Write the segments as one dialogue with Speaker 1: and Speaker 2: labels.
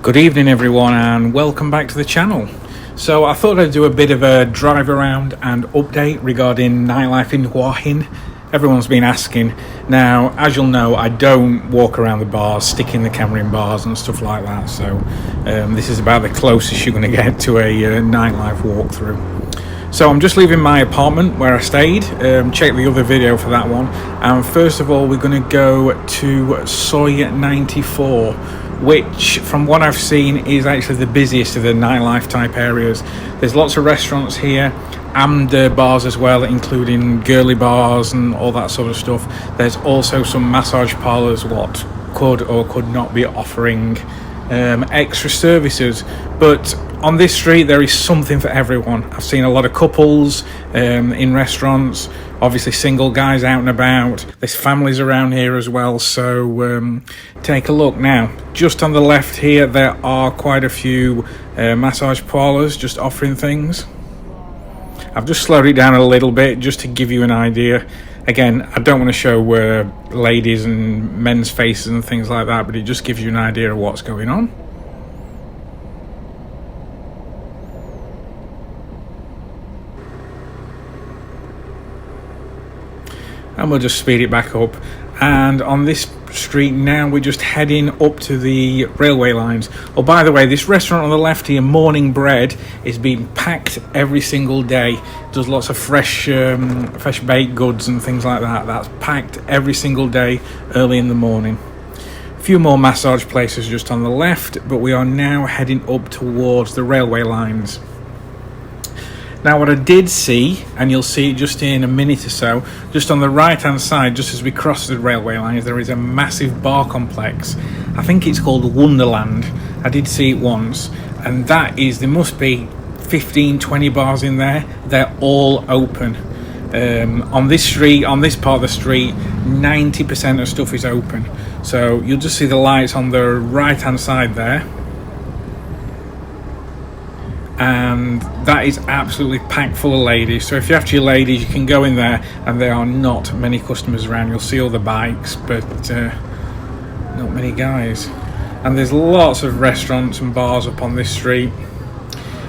Speaker 1: Good evening everyone and welcome back to the channel. So I thought I'd do a bit of a drive around and update regarding nightlife in Hua Hin. Everyone's been asking. Now, as you'll know, I don't walk around the bars, sticking the camera in bars and stuff like that. So this is about the closest you're going to get to a nightlife walkthrough. So I'm just leaving my apartment where I stayed. Check the other video for that one. And first of all, we're going to go to Soi 94. Which, from what I've seen, is actually the busiest of the nightlife type areas. There's lots of restaurants here and bars as well, including girly bars and all that sort of stuff. There's also some massage parlours what could or could not be offering extra services, but on this street there is something for everyone. I've seen a lot of couples in restaurants, obviously single guys out and about. There's families around here as well, so take a look. Now, just on the left here there are quite a few massage parlours just offering things. I've just slowed it down a little bit just to give you an idea. Again, I don't want to show ladies and men's faces and things like that, but it just gives you an idea of what's going on. And we'll just speed it back up. And on this street now, we're just heading up to the railway lines. Oh, by the way, this restaurant on the left here, Morning Bread, is being packed every single day. Does lots of fresh baked goods and things like that. That's packed every single day early in the morning. A few more massage places just on the left, but we are now heading up towards the railway lines. Now, what I did see, and you'll see it just in a minute or so, just on the right hand side, just as we cross the railway lines, there is a massive bar complex. I think it's called Wonderland. I did see it once, and that is, there must be 15-20 bars in there. They're all open. On this street, on this part of the street, 90% of stuff is open. So you'll just see the lights on the right hand side there. And that is absolutely packed full of ladies. So if you're after your ladies, you can go in there, and there are not many customers around. You'll see all the bikes, but not many guys. And there's lots of restaurants and bars up on this street.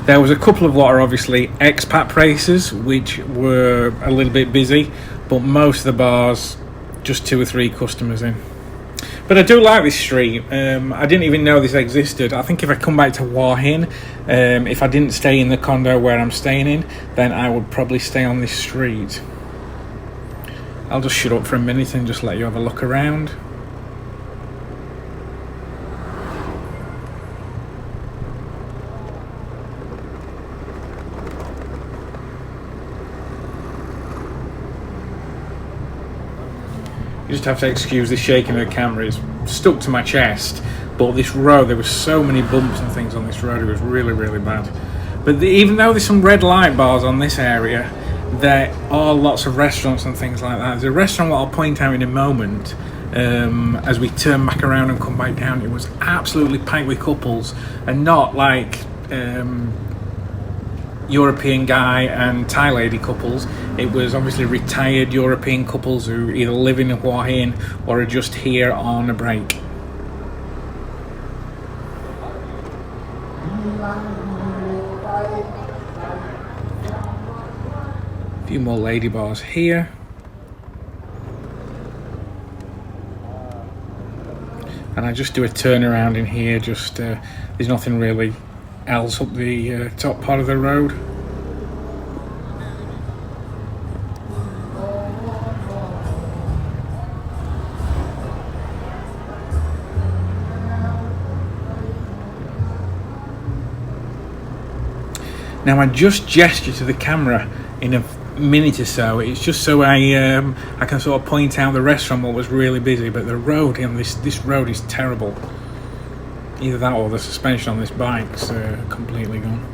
Speaker 1: There was a couple of what are obviously expat places, which were a little bit busy, but most of the bars, just 2 or 3 customers in. But I do like this street. I didn't even know this existed. I think if I come back to Hua Hin, if I didn't stay in the condo where I'm staying in, then I would probably stay on this street. I'll just shut up for a minute and just let you have a look around. You just have to excuse the shaking of the camera. It's stuck to my chest, but this road, there were so many bumps and things on this road, it was really, really bad. But even though there's some red light bars on this area, there are lots of restaurants and things like that. There's a restaurant what I'll point out in a moment, as we turn back around and come back down. It was absolutely packed with couples, and not like European guy and Thai lady couples. It was obviously retired European couples who either live in Hua Hin or are just here on a break. A few more lady bars here. And I just do a turnaround in here, just there's nothing really else up the top part of the road. Now, I just gesture to the camera in a minute or so. It's just so I can sort of point out the restaurant what was really busy, but the road on this road is terrible. Either that or the suspension on this bike's completely gone.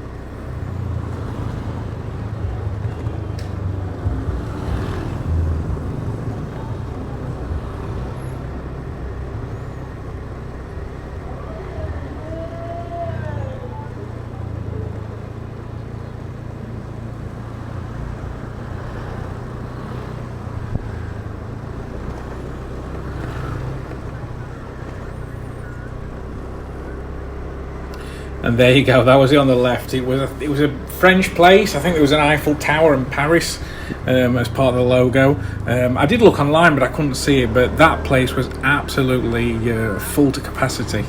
Speaker 1: And there you go, that was it on the left. It was a French place. I think there was an Eiffel Tower in Paris as part of the logo. I did look online, but I couldn't see it. But that place was absolutely full to capacity.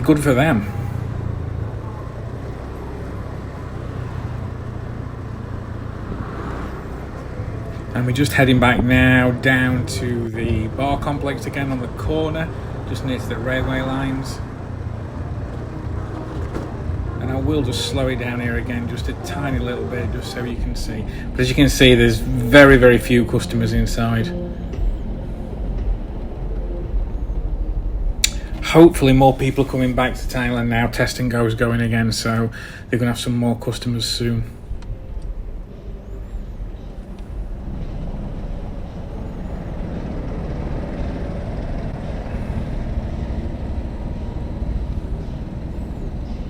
Speaker 1: Good for them. And we're just heading back now down to the bar complex again on the corner, just near to the railway lines. And I will just slow it down here again just a tiny little bit, just so you can see. But as you can see, there's very, very few customers inside. Hopefully more people are coming back to Thailand now. Test and Go is going again, so they're going to have some more customers soon.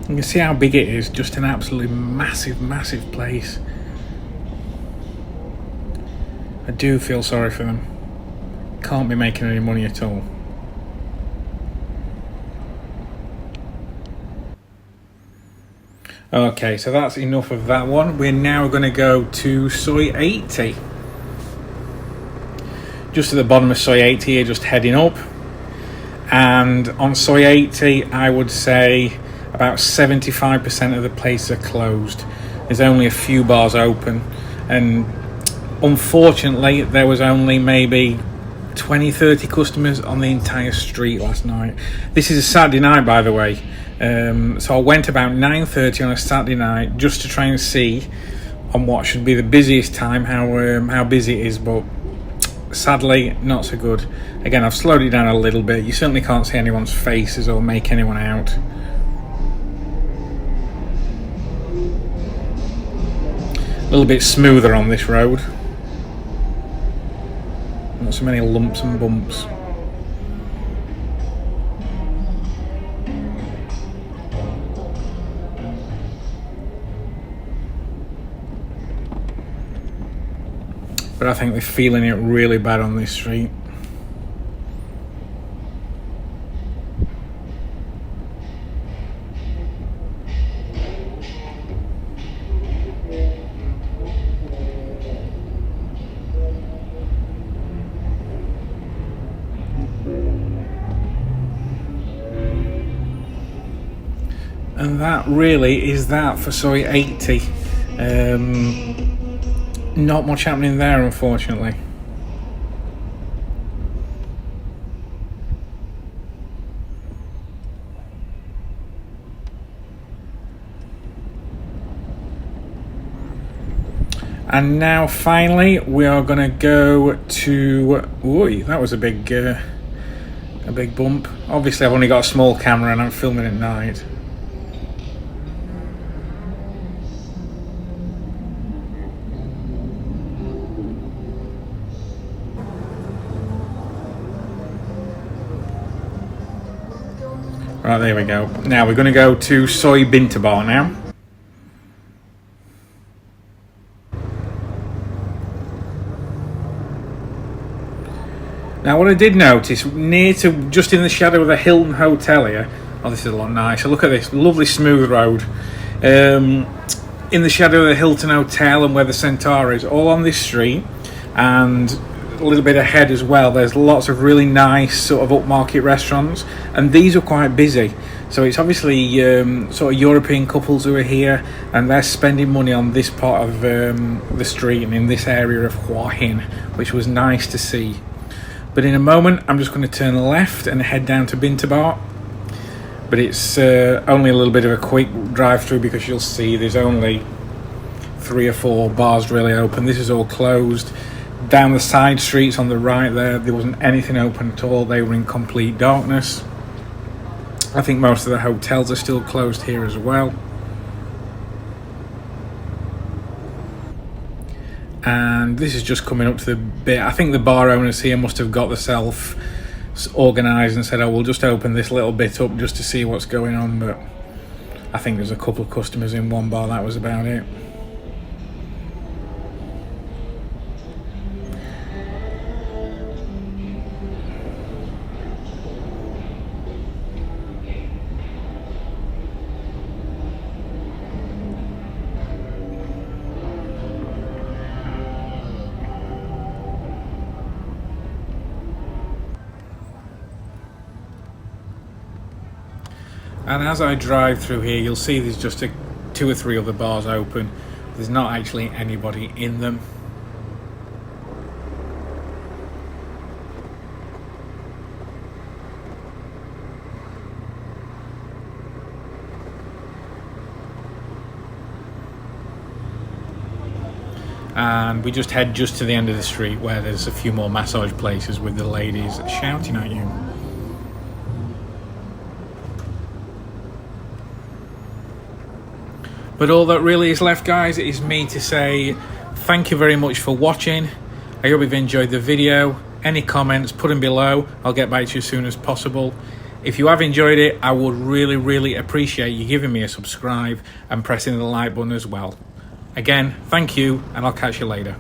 Speaker 1: You can see how big it is, just an absolutely massive, massive place. I do feel sorry for them. Can't be making any money at all. Okay, so that's enough of that one. We're now going to go to Soi 80. Just at the bottom of Soi 80 here, just heading up. And on Soi 80, I would say about 75% of the places are closed. There's only a few bars open, and unfortunately there was only maybe 20-30 customers on the entire street last night. This is a Saturday night, by the way, so I went about 9:30 on a Saturday night just to try and see on what should be the busiest time how busy it is, but sadly not so good. Again, I've slowed it down a little bit. You certainly can't see anyone's faces or make anyone out. A little bit smoother on this road. Not so many lumps and bumps. But I think they're feeling it really bad on this street. And that really is that for Soi 80. Not much happening there, unfortunately. And now finally we are going to go to... Ooh, that was a big bump. Obviously I've only got a small camera and I'm filming at night. Right, there we go. Now we're going to go to Soi Bintabaht now. Now what I did notice, near to, just in the shadow of the Hilton Hotel here, oh this is a lot nicer, look at this, lovely smooth road. In the shadow of the Hilton Hotel and where the Centaur is, all on this street, and a little bit ahead as well, there's lots of really nice sort of upmarket restaurants, and these are quite busy. So it's obviously sort of European couples who are here, and they're spending money on this part of the street and in this area of Hua Hin, which was nice to see. But in a moment I'm just going to turn left and head down to Bintabaht, but it's only a little bit of a quick drive through because you'll see there's only 3 or 4 bars really open. This is all closed. Down the side streets on the right there wasn't anything open at all. They were in complete darkness. I think most of the hotels are still closed here as well. And this is just coming up to the bit. I think the bar owners here must have got themselves organised and said, oh, we'll just open this little bit up just to see what's going on. But I think there's a couple of customers in one bar, that was about it. And as I drive through here, you'll see there's just two or three other bars open. There's not actually anybody in them. And we just head just to the end of the street where there's a few more massage places with the ladies shouting at you. But all that really is left, guys, is me to say thank you very much for watching. I hope you've enjoyed the video. Any comments, put them below. I'll get back to you as soon as possible. If you have enjoyed it, I would really appreciate you giving me a subscribe and pressing the like button as well. Again, thank you, and I'll catch you later.